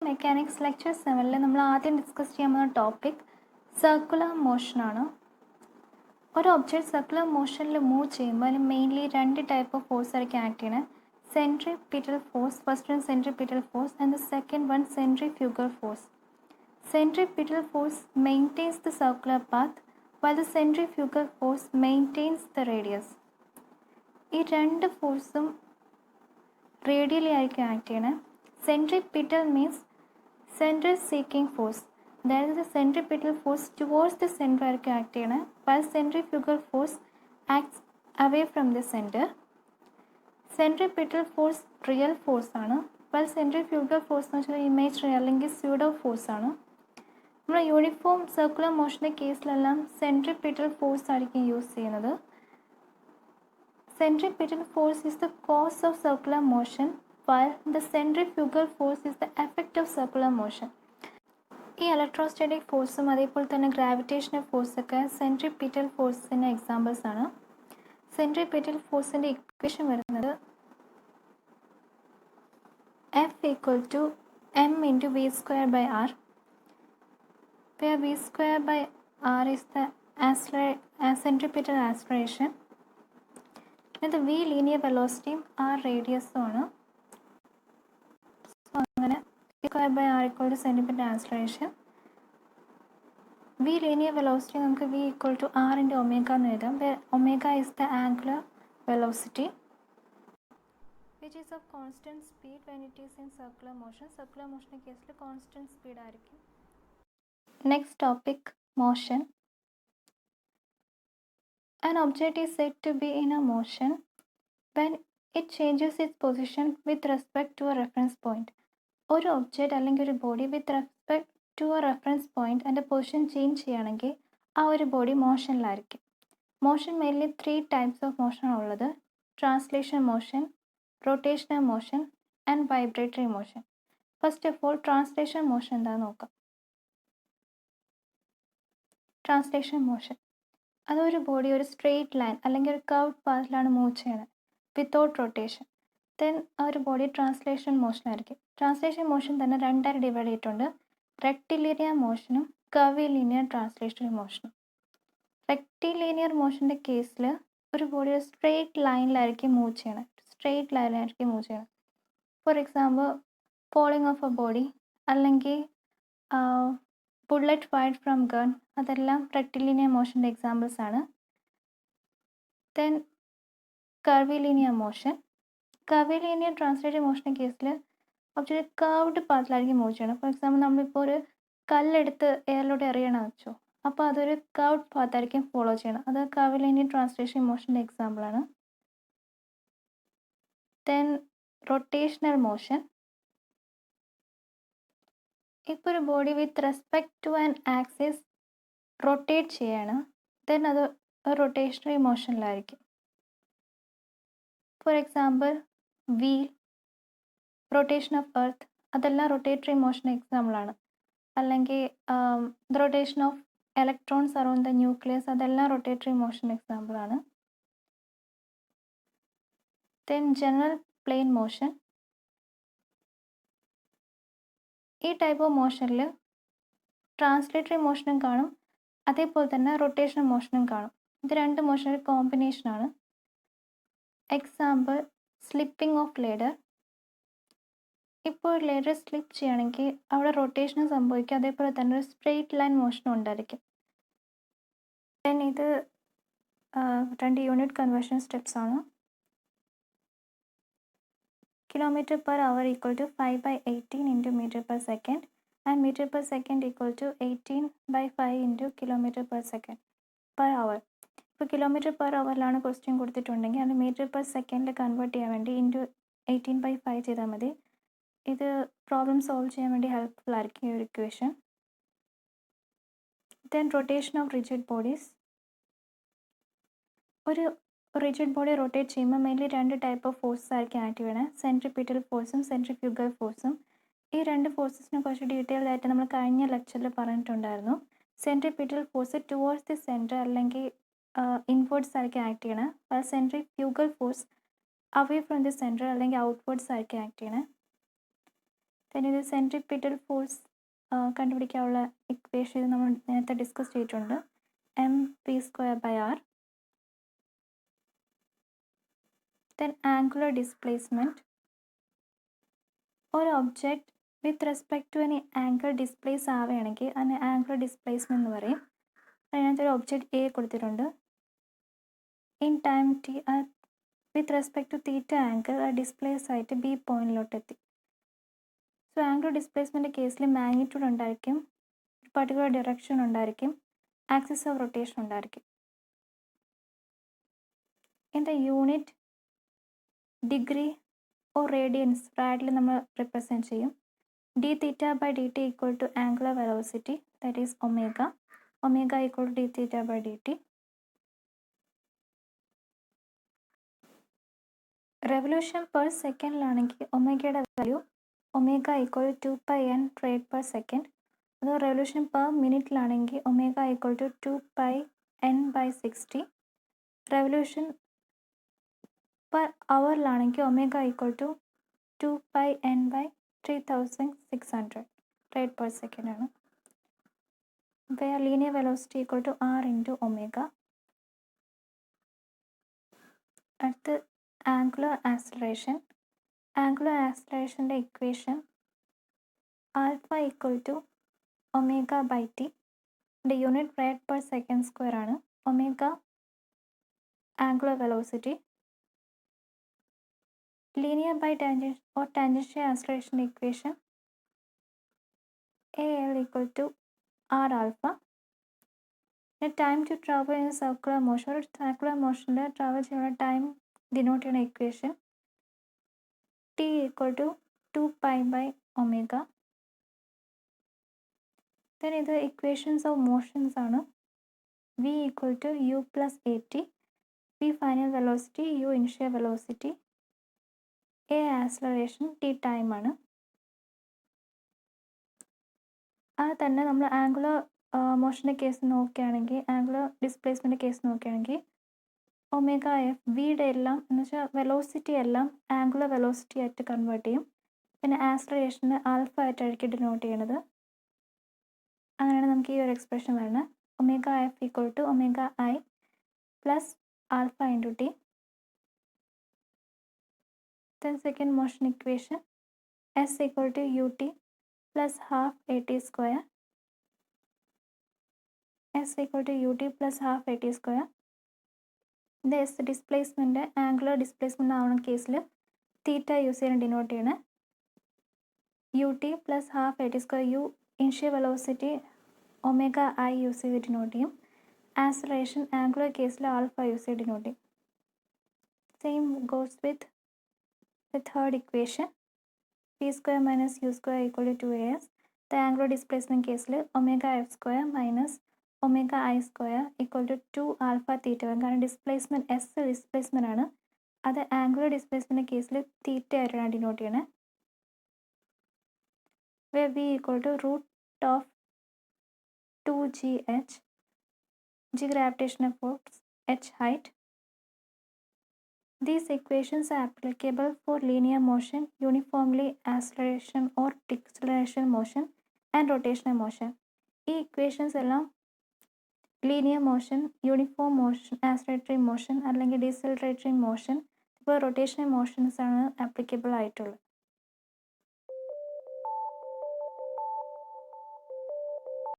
Mechanics lecture 7 നമ്മൾ ആദ്യം discuss ചെയ്യാൻ പോകുന്ന ടോപ്പിക് സർക്കുലർ മോഷനാണ്. ഒരു ഒബ്ജക്റ്റ് സർക്കുലർ മോഷനിൽ മൂവ് ചെയ്യുമ്പോൾ അതിന് മെയിൻലി രണ്ട് ടൈപ്പ് ഓഫ് ഫോഴ്സ് ആയിരിക്കും ആക്ട് ചെയ്യണത്. Centripetal force, first one centripetal force and the second one centrifugal force. Centripetal force maintains the circular path while the centrifugal force maintains the radius. ഈ രണ്ട് ഫോഴ്സും radially ആയിരിക്കും act ചെയ്യണത്. Centripetal means central seeking force, അതായത് the centripetal force towards the centre ആയിരിക്കും act ചെയ്യണത്. while centrifugal force acts away from the center. Centripetal force real force ആണ്, while centrifugal force എന്ന് വെച്ചാൽ ഇമേജറി അല്ലെങ്കിൽ സ്യൂഡോ ഫോഴ്സ് ആണ്. നമ്മുടെ യൂണിഫോം സർക്കുലർ മോഷൻ്റെ കേസിലെല്ലാം സെൻട്രിപിറ്റൽ ഫോഴ്സ് ആയിരിക്കും യൂസ് ചെയ്യുന്നത്. Centripetal force is the cause of circular motion while the centrifugal force is the effect of circular motion. ഈ ഇലക്ട്രോസ്റ്റാറ്റിക് ഫോഴ്സും അതേപോലെ തന്നെ ഗ്രാവിറ്റേഷണൽ ഫോഴ്സൊക്കെ സെൻട്രിപിറ്റൽ ഫോഴ്സിൻ്റെ എക്സാമ്പിൾസ് ആണ്. സെൻട്രിപിറ്റൽ ഫോഴ്സിൻ്റെ ഇക്വേഷൻ വരുന്നത് F m into v square by r, where v square by r is the centripetal acceleration. ഇത് v linear വെലോസിറ്റിയും r റേഡിയസും ആണ്. സോ അങ്ങനെ square by R equal to centimetre acceleration. v linear velocity നമുക്ക് v equal to r into omega എന്ന് എഴുതാം. Omega is the angular velocity which is of constant speed when it is in circular motion. Circular മോഷൻ്റെ കേസിൽ constant speed ആയിരിക്കും. Next topic motion. An object is said to be in a motion when it changes its position with respect to a reference point. ഒരു object അല്ലെങ്കിൽ ഒരു body with respect to a reference point അതിൻ്റെ position change ചെയ്യുകയാണെങ്കിൽ ആ ഒരു body മോഷനിലായിരിക്കും. Motion mainly 3 types of motion ഉള്ളത്: translation motion, rotational motion and vibratory motion. First of all translation motion എന്താണെന്ന് നോക്കാം. ട്രാൻസ്ലേഷൻ മോഷൻ അതൊരു ബോഡി ഒരു സ്ട്രെയിറ്റ് ലൈൻ അല്ലെങ്കിൽ ഒരു കർവ്ഡ് പാത്തിലാണ് മൂവ് ചെയ്യണത് വിത്തൗട്ട് റൊട്ടേഷൻ. ദെൻ ആ ഒരു ബോഡി ട്രാൻസ്ലേഷൻ മോഷനായിരിക്കും. ട്രാൻസ്ലേഷൻ മോഷൻ തന്നെ രണ്ടായി ഡിവൈഡ് ചെയ്തിട്ടുണ്ട്: റെക്റ്റിലീനിയർ മോഷനും കർവിലീനിയർ ട്രാൻസ്ലേഷണൽ മോഷനും. റെക്റ്റിലീനിയർ മോഷൻ്റെ കേസിൽ ഒരു ബോഡി ഒരു സ്ട്രെയിറ്റ് ലൈനിലായിരിക്കും മൂവ് ചെയ്യണത്. For example falling of a body അല്ലെങ്കിൽ ബുള്ളറ്റ് ഫയർഡ് ഫ്രം ഗൺ, അതെല്ലാം റെക്റ്റിലീനിയർ മോഷൻ്റെ എക്സാമ്പിൾസ് ആണ്. Then curvilinear motion. Curvilinear translation മോഷൻ്റെ കേസിൽ ഒബ്ജക്റ്റ് കർവ്ഡ് പാത്തിലായിരിക്കും മൂവ് ചെയ്യണം. ഫോർ എക്സാമ്പിൾ നമ്മളിപ്പോൾ ഒരു കല്ലെടുത്ത് എയറിലൂടെ എറിയണം വെച്ചോ, അപ്പോൾ അതൊരു കർവ്ഡ് പാത്തായിരിക്കും ഫോളോ ചെയ്യണം. അത് കർവിലീനിയർ ട്രാൻസ്ലേഷൻ മോഷൻ്റെ എക്സാമ്പിളാണ്. Then rotational motion. ഇപ്പോൾ ഒരു body with respect to an axis rotate ചെയ്യാണ്, ദെൻ അത് റൊട്ടേഷണറി മോഷനിലായിരിക്കും. For example wheel, rotation of earth, അതെല്ലാം റൊട്ടേറ്ററി മോഷൻ എക്സാമ്പിളാണ്. അല്ലെങ്കിൽ the rotation of electrons around the nucleus, അതെല്ലാം റൊട്ടേറ്ററി മോഷൻ എക്സാമ്പിളാണ്. Then general plane motion. ഈ ടൈപ്പ് ഓഫ് മോഷനിൽ ട്രാൻസ്ലേറ്ററി മോഷനും കാണും, അതേപോലെ തന്നെ റൊട്ടേഷണൽ മോഷനും കാണും. ഇത് രണ്ട് മോഷനൊരു കോമ്പിനേഷനാണ്. Example slipping of ladder. ഇപ്പോൾ ഒരു ലേഡർ സ്ലിപ്പ് ചെയ്യുകയാണെങ്കിൽ അവിടെ റൊട്ടേഷനും സംഭവിക്കും, അതേപോലെ തന്നെ ഒരു സ്ട്രെയിറ്റ് ലൈൻ മോഷനും ഉണ്ടായിരിക്കും. ദെൻ ഇത് 2 യൂണിറ്റ് കൺവേർഷൻ സ്റ്റെപ്സ് ആണ്. Kilometre per hour equal to 5/18 into metre per second and metre per second equal to 18/5 into kilometre per second per hour. ഇപ്പോൾ കിലോമീറ്റർ പെർ അവറിലാണ് ക്വസ്റ്റ്യൻ കൊടുത്തിട്ടുണ്ടെങ്കിൽ അത് മീറ്റർ പെർ സെക്കൻഡിൽ convert ചെയ്യാൻ വേണ്ടി into 18/5 ചെയ്താൽ മതി. ഇത് പ്രോബ്ലം സോൾവ് ചെയ്യാൻ വേണ്ടി ഹെൽപ്ഫുൾ ആയിരിക്കും ഈ ഒരു equation. Then rotation of rigid bodies. ഒരു റിജിഡ് ബോഡി റൊട്ടേറ്റ് ചെയ്യുമ്പോൾ മെയിൻലി 2 ടൈപ്പ് ഓഫ് ഫോഴ്സസ് ആയിരിക്കും ആക്ട് ചെയ്യണത്: സെൻട്രിപിറ്റൽ ഫോഴ്സും സെൻട്രിഫ്യൂഗൽ ഫോഴ്സും. ഈ 2 ഫോഴ്സസിനെ കുറച്ച് ഡീറ്റെയിൽഡ് ആയിട്ട് നമ്മൾ കഴിഞ്ഞ ലെക്ചറിൽ പറഞ്ഞിട്ടുണ്ടായിരുന്നു. Centripetal force towards the centre അല്ലെങ്കിൽ ഇൻവേർഡ്സ് ആയിരിക്കും ആക്ട് ചെയ്യണത്, while centrifugal force away from the centre അല്ലെങ്കിൽ ഔട്ട്വേർഡ്സ് ആയിരിക്കും ആക്ട് ചെയ്യണത്. then ഇത് സെൻട്രിപിറ്റൽ ഫോഴ്സ് കണ്ടുപിടിക്കാനുള്ള ഇക്വേഷൻ നമ്മൾ നേരത്തെ ഡിസ്കസ് ചെയ്തിട്ടുണ്ട്. mv²/r. then angular displacement. ഒരു object with respect to any angle displace ആവുകയാണെങ്കിൽ അതിന് ആംഗുലർ ഡിസ്പ്ലേസ്മെൻറ്റ് എന്ന് പറയും. അതിനകത്ത് ഒരു ഒബ്ജക്റ്റ് എ കൊടുത്തിട്ടുണ്ട്. In time T with respect to theta angle displace ആയിട്ട് ബി പോയിന്റിലോട്ട് എത്തി. സോ ആംഗുലർ ഡിസ്പ്ലേസ്മെൻറ്റ് കേസിൽ മാഗ്നിറ്റ്യൂഡ് ഉണ്ടായിരിക്കും, ഒരു പർട്ടിക്കുലർ ഡിറക്ഷൻ ഉണ്ടായിരിക്കും, ആക്സിസ് ഓഫ് റൊട്ടേഷൻ ഉണ്ടായിരിക്കും. ഇതിൻ്റെ യൂണിറ്റ് ഡിഗ്രി ഓർ റേഡിയൻസ് റാഡിൽ നമ്മൾ റിപ്രസെൻറ്റ് ചെയ്യും. d(θ/dt) equal to angular velocity, that is omega. Omega equal to d(θ/dt). Revolution per സെക്കൻഡിലാണെങ്കിൽ ഒമേഗയുടെ value omega equal to 2πn rad per second. അത് revolution per മിനിറ്റിലാണെങ്കിൽ omega equal to 2πn/60. Revolution per അവറിലാണെങ്കിൽ omega equal to 2πn/3600 rad per second ആണ്. where linear velocity equal to r into omega. അടുത്ത് angular acceleration. Angular ആക്സിലറേഷൻ്റെ equation alpha equal to ω/t. ഇതിൻ്റെ unit rad per second square ആണ്. Omega angular velocity. Linear by tangential or tangential ആക്സിലറേഷൻ്റെ equation AL equal to r alpha. Time to travel in circular motion. ഒരു circular മോഷനിൽ travel ചെയ്യുന്ന time denote ചെയ്യുന്ന equation t equal to 2π/ω. Then ഇത് equations of motions ആണ്. v equal to u plus at. v final velocity, u initial velocity, a acceleration, t time ആണ്. അത് തന്നെ നമ്മൾ ആംഗുലർ മോഷൻ്റെ കേസ് നോക്കുകയാണെങ്കിൽ, ആംഗുലർ ഡിസ്പ്ലേസ്മെൻറ്റ് കേസ് നോക്കുകയാണെങ്കിൽ omega F വിയുടെ എല്ലാം എന്ന് വെച്ചാൽ വെലോസിറ്റി എല്ലാം ആംഗുലർ വെലോസിറ്റി ആയിട്ട് കൺവേർട്ട് ചെയ്യും. പിന്നെ ആക്സിലറേഷന് ആൽഫ ആയിട്ടായിരിക്കും ഡിനോട്ട് ചെയ്യണത്. അങ്ങനെയാണ് നമുക്ക് ഈ ഒരു എക്സ്പ്രഷൻ വരുന്നത്. Omega F equal to omega I plus alpha into T. Then second motion equation S equal to U T plus half at square. S equal to ut plus half at square. ഇത് S displacement angular displacement ആവുന്ന കേസിൽ theta use ചെയ്യാൻ denote ചെയ്യണേ. ut plus half at square. U initial velocity omega I use ചെയ്ത് denote ചെയ്യും. Acceleration angular കേസിൽ alpha use ചെയ്ത് denote ചെയ്യും. Same goes with the third equation p square minus u square equal to 2as. The angular displacement കേസിൽ omega f square minus omega I square equal to 2 alpha theta. കാരണം displacement S displacement ആണ്, അത് angular displacement കേസിൽ തീറ്റ ആയിട്ടാണ് denote ചെയ്യണത്. where v equal to root of 2gh, g gravitational force, h height. These equations are applicable for linear motion, uniformly acceleration or deceleration motion, and rotational motion. ഈ equations എല്ലാം linear motion, uniform motion, acceleratory motion അല്ലെങ്കിൽ decelerating motion, ഇപ്പോൾ rotational motions ആണ് applicable ആയിട്ടുള്ളത്.